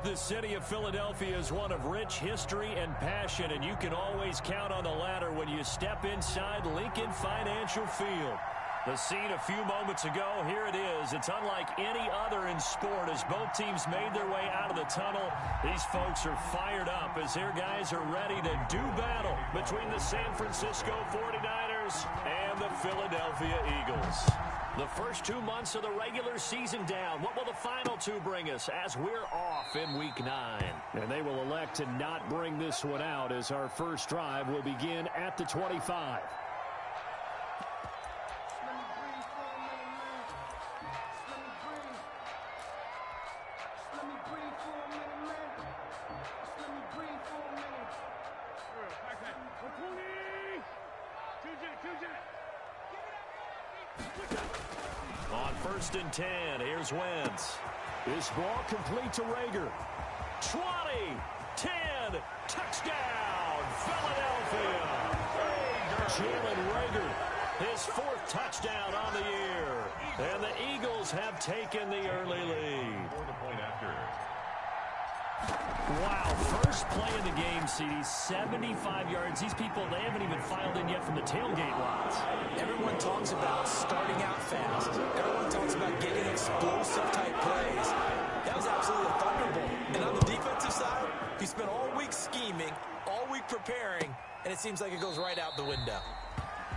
The city of Philadelphia is one of rich history and passion, and you can always count on the latter when you step inside Lincoln Financial Field. The scene a few moments ago, here it is. It's unlike any other in sport as both teams made their way out of the tunnel. These folks are fired up as their guys are ready to do battle between the San Francisco 49ers and the Philadelphia Eagles. The first 2 months of the regular season down. What will the final two bring us as we're off in Week 9? And they will elect to not bring this one out as our first drive will begin at the 25. On 1st and 10, here's Wentz. This ball complete to Rager. 20, 10, touchdown, Philadelphia. Jalen Rager, his 4th touchdown on the year. And the Eagles have taken the early lead. Wow, first play of the game, CD, 75 yards. These people, they haven't even filed in yet from the tailgate lots. Everyone talks about starting out fast. Everyone talks about getting explosive-type plays. That was absolutely a thunderbolt. And on the defensive side, you spent all week scheming, all week preparing, and it seems like it goes right out the window.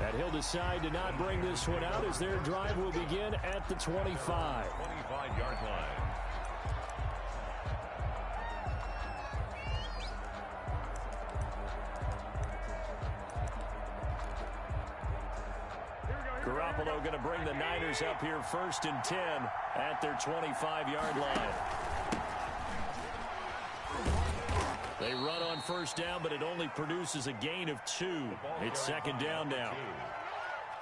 And he'll decide to not bring this one out as their drive will begin at the 25. 25-yard line. Garoppolo going to bring the Niners up here 1st and 10 at their 25-yard line. They run on 1st down, but it only produces a gain of 2. It's 2nd down now.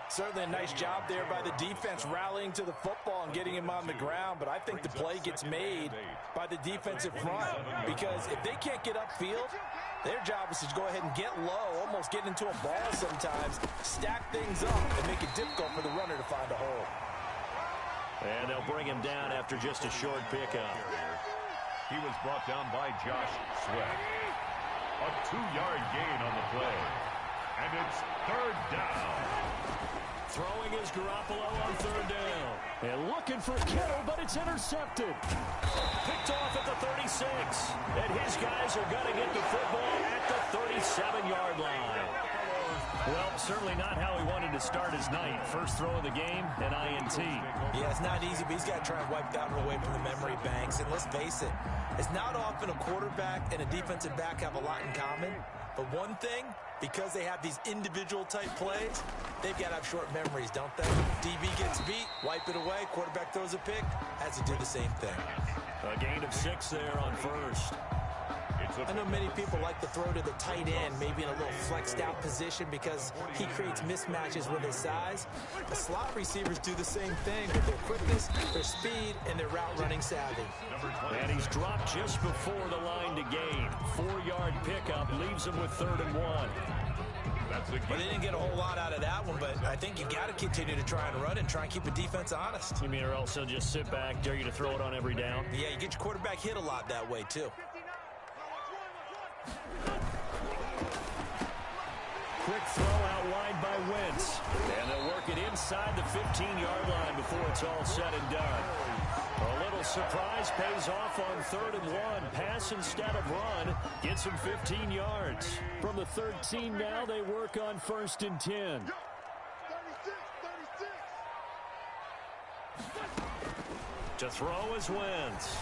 Certainly a nice job there by the defense rallying to the football and getting him on the ground, but I think the play gets made by the defensive front because if they can't get upfield, their job is to go ahead and get low, almost get into a ball sometimes, stack things up, and make it difficult for the runner to find a hole. And they'll bring him down after just a short pickup. He was brought down by Josh Sweat. A 2-yard gain on the play. And it's 3rd down. Throwing is Garoppolo on 3rd down. And looking for Kittle, but it's intercepted. Picked off at the 36. And his guys are going to get the football at the 37-yard line. Well, certainly not how he wanted to start his night. First throw of the game, an INT. Yeah, it's not easy, but he's got to try and wipe that one away from the memory banks. And let's face it, it's not often a quarterback and a defensive back have a lot in common. But one thing, because they have these individual-type plays, they've got to have short memories, don't they? DB gets beat, wipe it away, quarterback throws a pick, has to do the same thing. A gain of 6 there on 1st. I know many people like to throw to the tight end, maybe in a little flexed-out position because he creates mismatches with his size. The slot receivers do the same thing with their quickness, their speed, and their route-running savvy. And he's dropped just before the line to gain. 4-yard pickup leaves him with 3rd and 1. Well, they didn't get a whole lot out of that one, but I think you got to continue to try and run and try and keep the defense honest. You mean or else they'll just sit back, dare you to throw it on every down? Yeah, you get your quarterback hit a lot that way, too. Quick throw out wide by Wentz. And they'll work it inside the 15-yard line before it's all said and done. A little surprise pays off on 3rd and 1. Pass instead of run. Gets him 15 yards. From the 13 now, they work on 1st and 10. To throw is Wentz.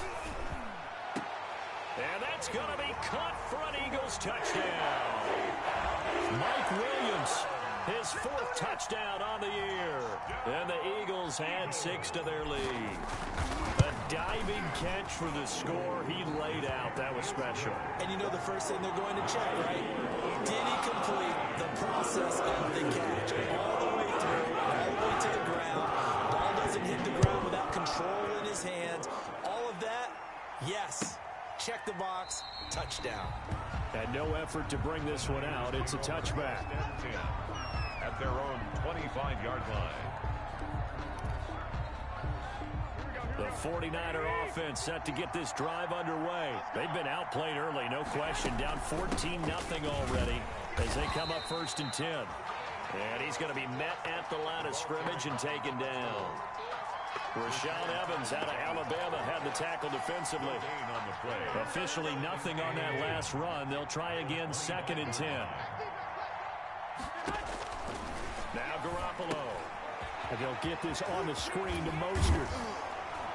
And that's going to be caught for an Eagles touchdown. Mike Williams, his 4th touchdown on the year. And the Eagles add 6 to their lead. A diving catch for the score he laid out. That was special. And you know the first thing they're going to check, right? Did he complete the process of the catch? All the way through, all the way to the ground. Ball doesn't hit the ground without control in his hands. All of that, yes. Check the box, touchdown. And no effort to bring this one out. It's a touchback. At their own 25-yard line. The 49er offense set to get this drive underway. They've been outplayed early, no question. Down 14-0 already as they come up 1st and 10. And he's going to be met at the line of scrimmage and taken down. Rashaan Evans out of Alabama had the tackle defensively. Officially nothing on that last run. They'll try again 2nd and 10. Now Garoppolo. And they'll get this on the screen to Mostert.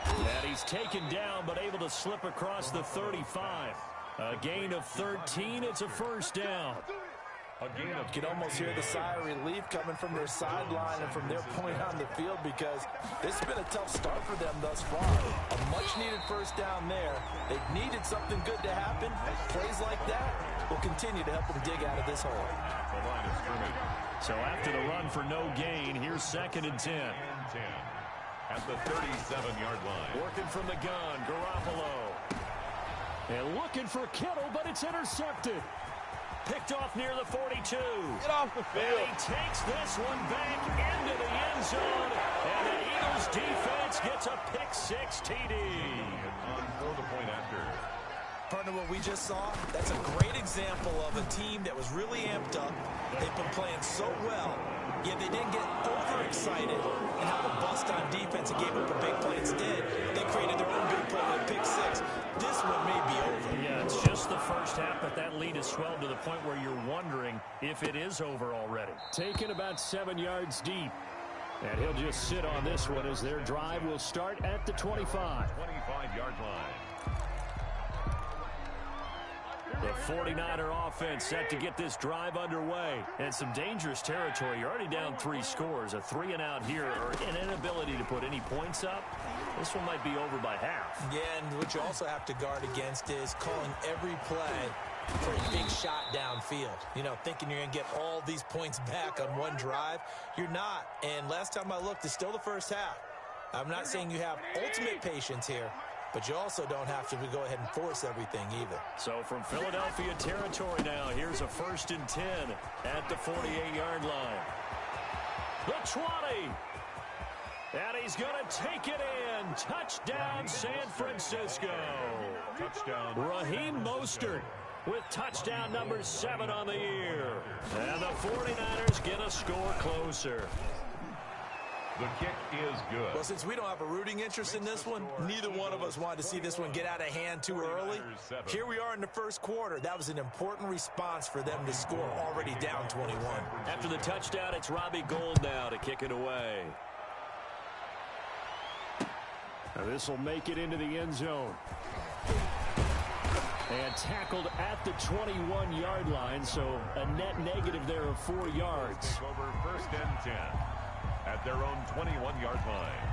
And he's taken down but able to slip across the 35. A gain of 13. It's a 1st down. You can almost hear the sigh of relief coming from their sideline and from their point on the field because this has been a tough start for them thus far. A much-needed 1st down there. They've needed something good to happen. Plays like that will continue to help them dig out of this hole. The line of scrimmage. So after the run for no gain, here's 2nd and 10. At the 37-yard line. Working from the gun, Garoppolo. And looking for Kittle, but it's intercepted. Picked off near the 42. Get off the field. And he takes this one back into the end zone. And the Eagles defense gets a pick-6 TD. On for the point after. Partner, what we just saw, that's a great example of a team that was really amped up. They've been playing so well, yet they didn't get overexcited and have a bust on defense and gave up a big play. Instead, they created their own big play with a pick-6. This one may be over. Yeah, it's just the first half, but that lead has swelled to the point where you're wondering if it is over already. Taken about 7 yards deep. And he'll just sit on this one as their drive will start at the 25. 25-yard line. The 49er offense set to get this drive underway. And some dangerous territory. You're already down 3 scores. A 3-and-out here or an inability to put any points up. This one might be over by half. Yeah, and what you also have to guard against is calling every play for a big shot downfield. You know, thinking you're going to get all these points back on one drive. You're not. And last time I looked, it's still the first half. I'm not saying you have ultimate patience here, but you also don't have to go ahead and force everything either. So from Philadelphia territory now, here's a 1st and 10 at the 48-yard line. The 20. And he's going to take it in. Touchdown, San Francisco. Touchdown. Raheem Mostert with touchdown number 7 on the year. And the 49ers get a score closer. The kick is good. Well, since we don't have a rooting interest in this one, neither one of us wanted to see this one get out of hand too early. Here we are in the 1st quarter. That was an important response for them to score, already down 21. After the touchdown, it's Robbie Gould now to kick it away. Now this will make it into the end zone. And tackled at the 21-yard line, so a net negative there of 4 yards. Over 1st and 10 at their own 21-yard line.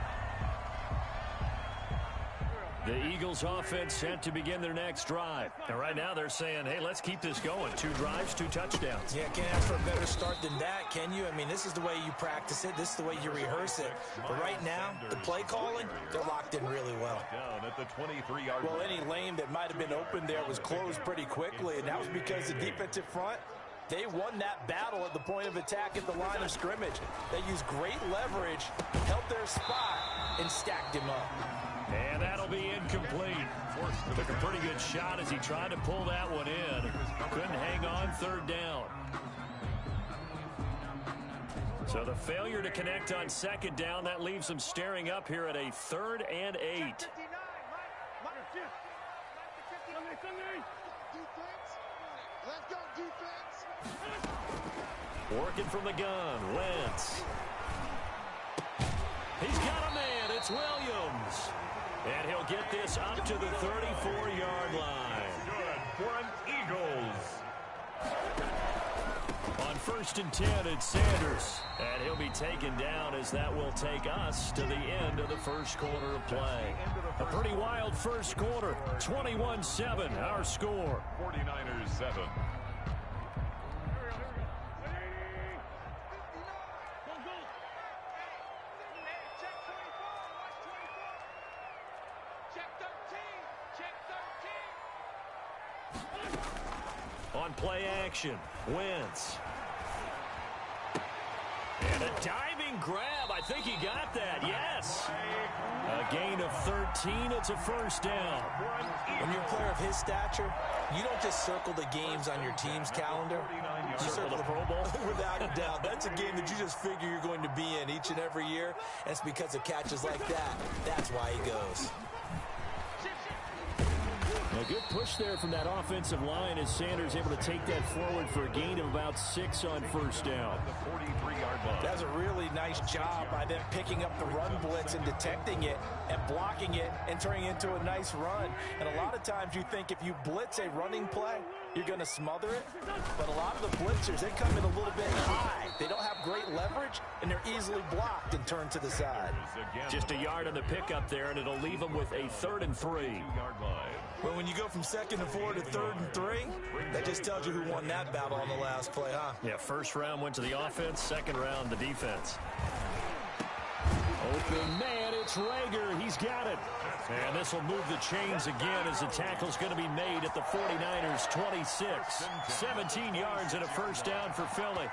The Eagles offense set to begin their next drive. And right now they're saying, hey, let's keep this going. 2 drives, 2 touchdowns. Yeah, can't ask for a better start than that, can you? I mean, this is the way you practice it. This is the way you rehearse it. But right now, the play calling, they're locked in really well. Down at the 23-yard line. Well, any lane that might have been open there was closed pretty quickly, and that was because the defensive front, they won that battle at the point of attack at the line of scrimmage. They used great leverage, held their spot, and stacked him up. And that'll be incomplete. Took a pretty good shot as he tried to pull that one in. Couldn't hang on 3rd down. So the failure to connect on 2nd down, that leaves them staring up here at a 3rd and 8. Working from the gun, Wentz. He's got a man, it's Williams. And he'll get this up to the 34-yard line. Good for an Eagles. On 1st and 10, it's Sanders. And he'll be taken down as that will take us to the end of the 1st quarter of play. A pretty wild 1st quarter. 21-7, our score. 49ers 7. On play action, Wentz. And a diving grab. I think he got that. Yes. A gain of 13. It's a first down. When you're a player of his stature, you don't just circle the games on your team's calendar. You circle the Pro Bowl. Without a doubt. That's a game that you just figure you're going to be in each and every year. And it's because of catches like that. That's why he goes. A good push there from that offensive line as Sanders able to take that forward for a gain of about 6 on first down. That's a really nice job by them picking up the run blitz and detecting it and blocking it and turning it into a nice run. And a lot of times you think if you blitz a running play, you're going to smother it. But a lot of the blitzers, they come in a little bit high. They don't have great leverage, and they're easily blocked and turned to the side. Just a yard on the pickup there, and it'll leave them with a 3rd and 3. Well, when you go from 2nd and 4 to 3rd and 3, that just tells you who won that battle on the last play, huh? Yeah, first round went to the offense, second round the defense. Open man, it's Rager. He's got it. And this will move the chains again as the tackle's going to be made at the 49ers' 26. 17 yards and a first down for Philly.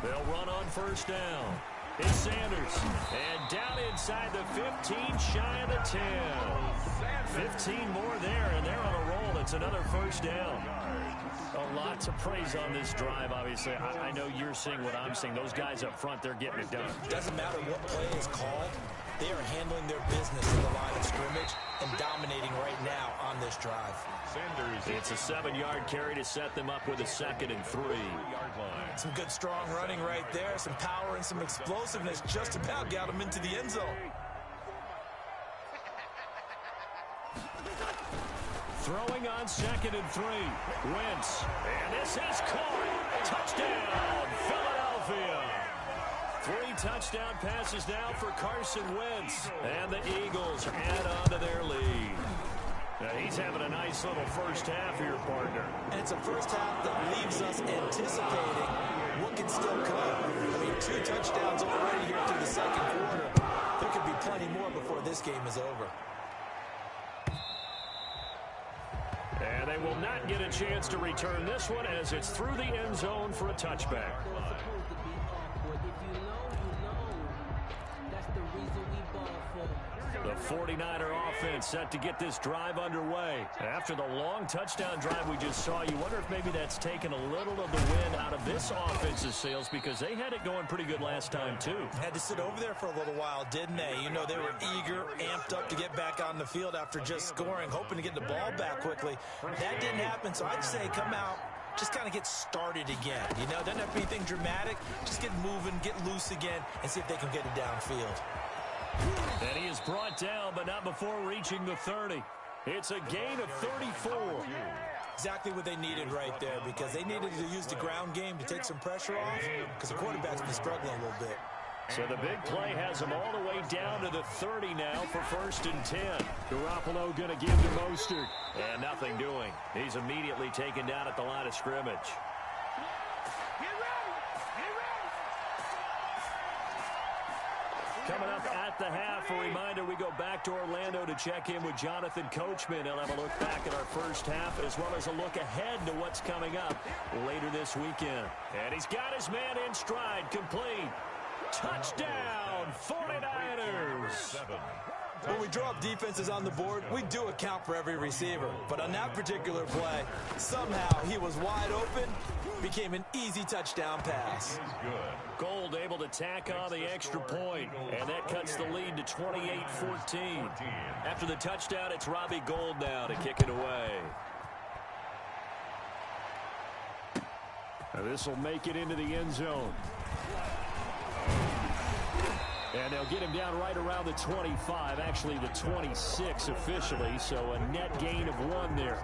They'll run on first down. It's Sanders. And down inside the 15, shy of the 10. 15 more there, and they're on a roll. It's another first down. A lot to praise on this drive, obviously. I know you're seeing what I'm seeing. Those guys up front, they're getting it done. Doesn't matter what play is called. They are handling their business in the line of scrimmage and dominating right now on this drive. It's a 7-yard carry to set them up with a 2nd and 3. Some good strong running right there. Some power and some explosiveness just about got them into the end zone. Throwing on 2nd and 3. Wentz. And this is caught. Touchdown, Philadelphia. 3 touchdown passes now for Carson Wentz. And the Eagles add on to their lead. Now he's having a nice little first half here, partner. And it's a first half that leaves us anticipating what can still come. I mean, 2 touchdowns already here through the 2nd quarter. There could be plenty more before this game is over. And they will not get a chance to return this one as it's through the end zone for a touchback. The 49er offense set to get this drive underway. After the long touchdown drive we just saw, you wonder if maybe that's taken a little of the wind out of this offense's sails because they had it going pretty good last time too. Had to sit over there for a little while, didn't they? You know, they were eager, amped up to get back on the field after just scoring, hoping to get the ball back quickly. That didn't happen, so I'd say come out, just kind of get started again. You know, doesn't have to be anything dramatic. Just get moving, get loose again, and see if they can get it downfield. And he is brought down, but not before reaching the 30. It's a gain of 34. Exactly what they needed right there, because they needed to use the ground game to take some pressure off, because the quarterback's been struggling a little bit. So the big play has them all the way down to the 30 now for 1st and 10. Garoppolo going to give to Mostert. And nothing doing. He's immediately taken down at the line of scrimmage. Coming up at the half, a reminder, we go back to Orlando to check in with Jonathan Coachman. He'll have a look back at our first half as well as a look ahead to what's coming up later this weekend. And he's got his man in stride, complete. Touchdown, 49ers. When we draw up defenses on the board, we do account for every receiver. But on that particular play, somehow he was wide open, became an easy touchdown pass. Gold able to tack on the extra point, and that cuts the lead to 28-14. After the touchdown, it's Robbie Gould now to kick it away. Now this will make it into the end zone. And they'll get him down right around the 25, actually the 26 officially, so a net gain of 1 there.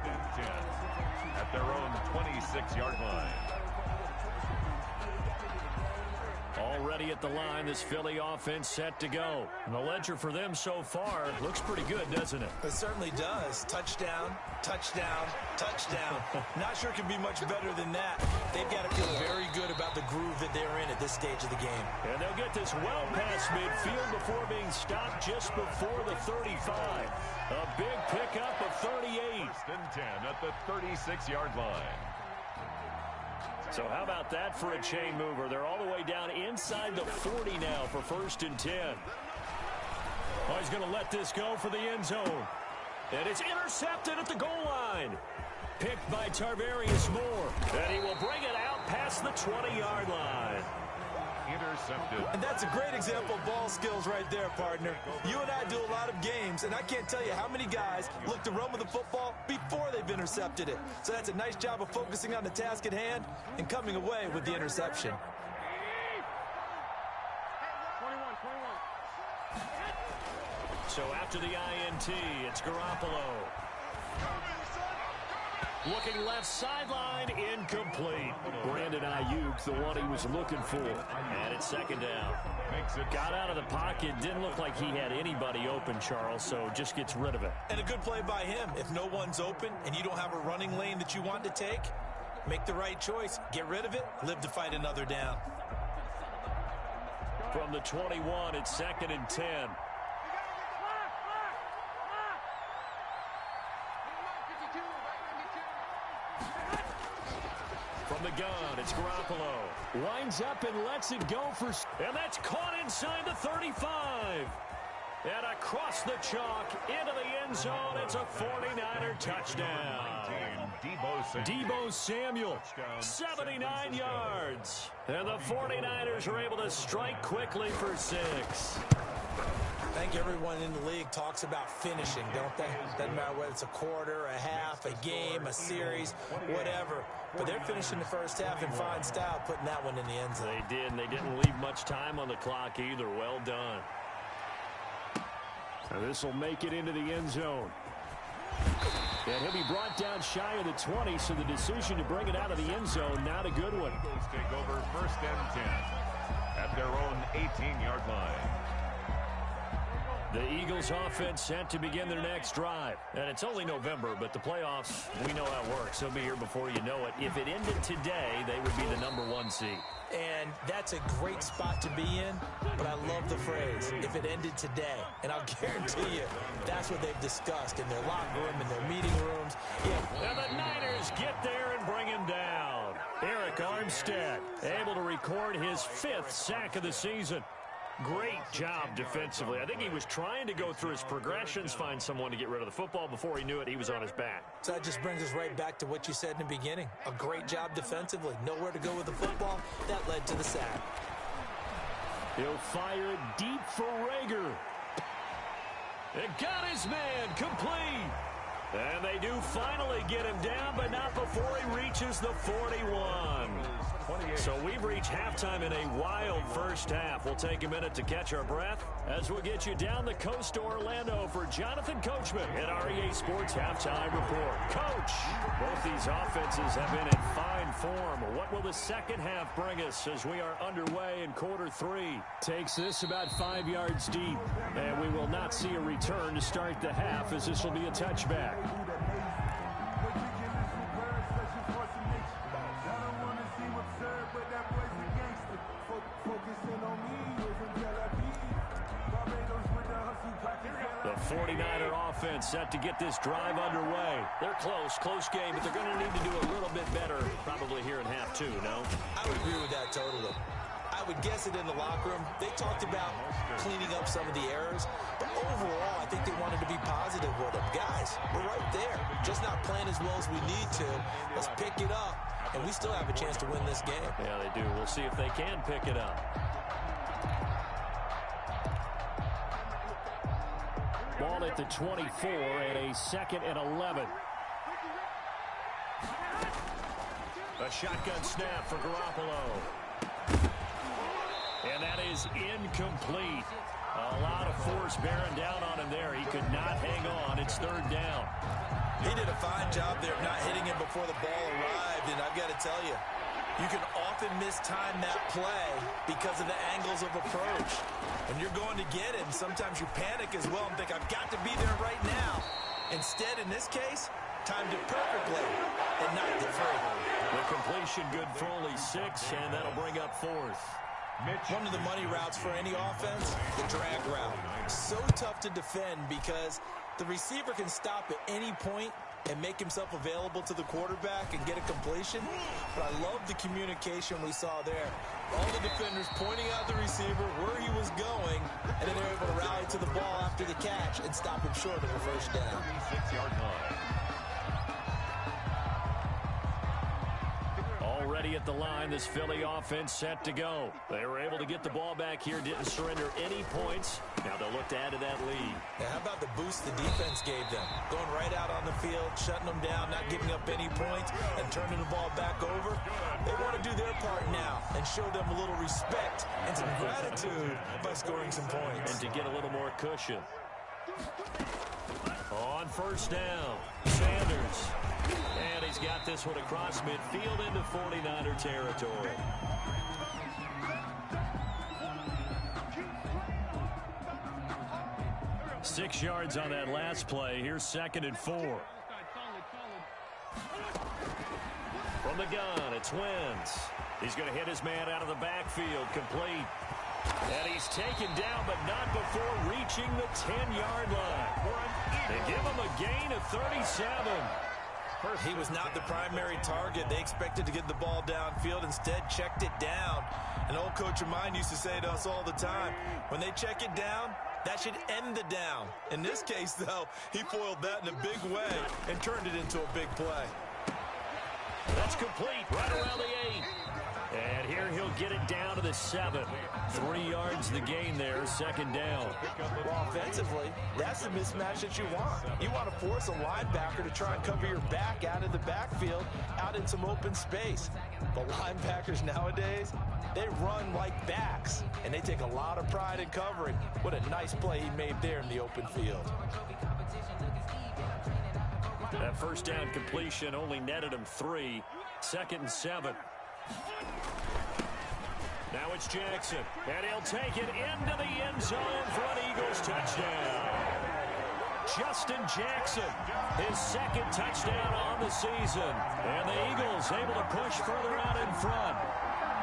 At their own 26-yard line. Already at the line, this Philly offense set to go. And the ledger for them so far looks pretty good, doesn't it? It certainly does. Touchdown, touchdown, touchdown. Not sure it can be much better than that. They've got to feel very good about the groove that they're in at this stage of the game. And they'll get this well past midfield before being stopped just before the 35. A big pickup of 38. First and 10 at the 36-yard line. So how about that for a chain mover? They're all the way down inside the 40 now for first and 10. Oh, he's going to let this go for the end zone. And it's intercepted at the goal line. Picked by Tarvarius Moore. And he will bring it out past the 20-yard line. Intercepted. And that's a great example of ball skills right there, partner. You and I do a lot of games, and I can't tell you how many guys look to run with the football before they've intercepted it. So that's a nice job of focusing on the task at hand and coming away with the interception. So after the INT, it's Garoppolo. Looking left sideline, incomplete. Brandon Ayuk, the one he was looking for. And it's second down. Got out of the pocket, didn't look like he had anybody open, Charles, so just gets rid of it. And a good play by him. If no one's open and you don't have a running lane that you want to take, make the right choice. Get rid of it, live to fight another down. From the 21, it's second and 10. From the gun, it's Garoppolo. Winds up and lets it go for... And that's caught inside the 35. And across the chalk, into the end zone, it's a 49er touchdown. Deebo Samuel, 79 yards. And the 49ers are able to strike quickly for 6. I think everyone in the league talks about finishing, don't they? Doesn't matter whether it's a quarter, a half, a game, a series, whatever. But they're finishing the first half in fine style, putting that one in the end zone. They did, and they didn't leave much time on the clock either. Well done. And this will make it into the end zone. And he'll be brought down shy of the 20, so the decision to bring it out of the end zone, not a good one. Eagles take over first and 10 at their own 18-yard line. The Eagles offense set to begin their next drive. And it's only November, but the playoffs, we know how it works. They'll be here before you know it. If it ended today, they would be the #1 seed. And that's a great spot to be in, but I love the phrase, if it ended today. And I'll guarantee you, that's what they've discussed in their locker room, in their meeting rooms. Yeah. And the Niners get there and bring him down. Eric Armstead able to record his 5th sack of the season. Great job defensively. I think he was trying to go through his progressions, find someone to get rid of the football. Before he knew it, he was on his back. So that just brings us right back to what you said in the beginning. A great job defensively. Nowhere to go with the football. That led to the sack. He'll fire it deep for Rager. It got his man complete. And they do finally get him down, but not before he reaches the 41. So we've reached halftime in a wild first half. We'll take a minute to catch our breath as we'll get you down the coast to Orlando for Jonathan Coachman at our EA Sports Halftime Report. Coach, both these offenses have been in fine form. What will the second half bring us as we are underway in quarter 3? Takes this about 5 yards deep, and we will not see a return to start the half as this will be a touchback. The 49er offense set to get this drive underway. They're close game, but they're going to need to do a little bit better probably here in half 2, no? I would agree with that totally. I would guess it in the locker room. They talked about cleaning up some of the errors, but overall, I think they wanted to be positive with them. Guys, we're right there. Just not playing as well as we need to. Let's pick it up, and we still have a chance to win this game. Yeah, they do. We'll see if they can pick it up. Ball at the 24 and a 2nd and 11. A shotgun snap for Garoppolo. And that is incomplete. A lot of force bearing down on him there. He could not hang on. It's 3rd down. He did a fine job there of not hitting him before the ball arrived, and I've got to tell you, you can often mistime that play because of the angles of approach. When you're going to get it, sometimes you panic as well and think, I've got to be there right now. Instead, in this case, timed it perfectly and knocked it free. The completion good for only 6, and that'll bring up 4th. One of the money routes for any offense, the drag route. So tough to defend because the receiver can stop at any point and make himself available to the quarterback and get a completion. But I love the communication we saw there. All the defenders pointing out the receiver where he was going, and then they're able to rally to the ball after the catch and stop him short of a first down. 36-yard line. Already at the line, this Philly offense set to go. They were able to get the ball back here, didn't surrender any points. Now they'll look to add to that lead. Now, how about the boost the defense gave them? Going right out on the field, shutting them down, not giving up any points, and turning the ball back over. They want to do their part now and show them a little respect and some gratitude by scoring some points. And to get a little more cushion. On first down, Sanders. And he's got this one across midfield into 49er territory. Six yards on that last play. Here's 2nd and 4. From the gun, it's Wentz. He's going to hit his man out of the backfield, complete. And he's taken down, but not before reaching the 10-yard line. They give him a gain of 37. He was not the primary target. They expected to get the ball downfield. Instead, checked it down. An old coach of mine used to say to us all the time, when they check it down, that should end the down. In this case, though, he foiled that in a big way and turned it into a big play. That's complete right around the 8. And here he'll get it down to the 7. 3 yards the gain there, 2nd down. Well, offensively, that's the mismatch that you want. You want to force a linebacker to try and cover your back out of the backfield, out in some open space. But linebackers nowadays, they run like backs, and they take a lot of pride in covering. What a nice play he made there in the open field. That first down completion only netted him 3. 2nd and 7. Now it's Jackson, and he'll take it into the end zone for an Eagles touchdown. Justin Jackson, his 2nd touchdown on the season, and the Eagles able to push further out in front.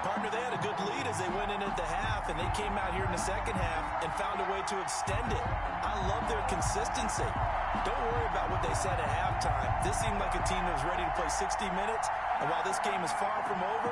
Partner, they had a good lead as they went in at the half, and they came out here in the second half and found a way to extend it. I love their consistency. Don't worry about what they said at halftime. This seemed like a team that was ready to play 60 minutes, and while this game is far from over,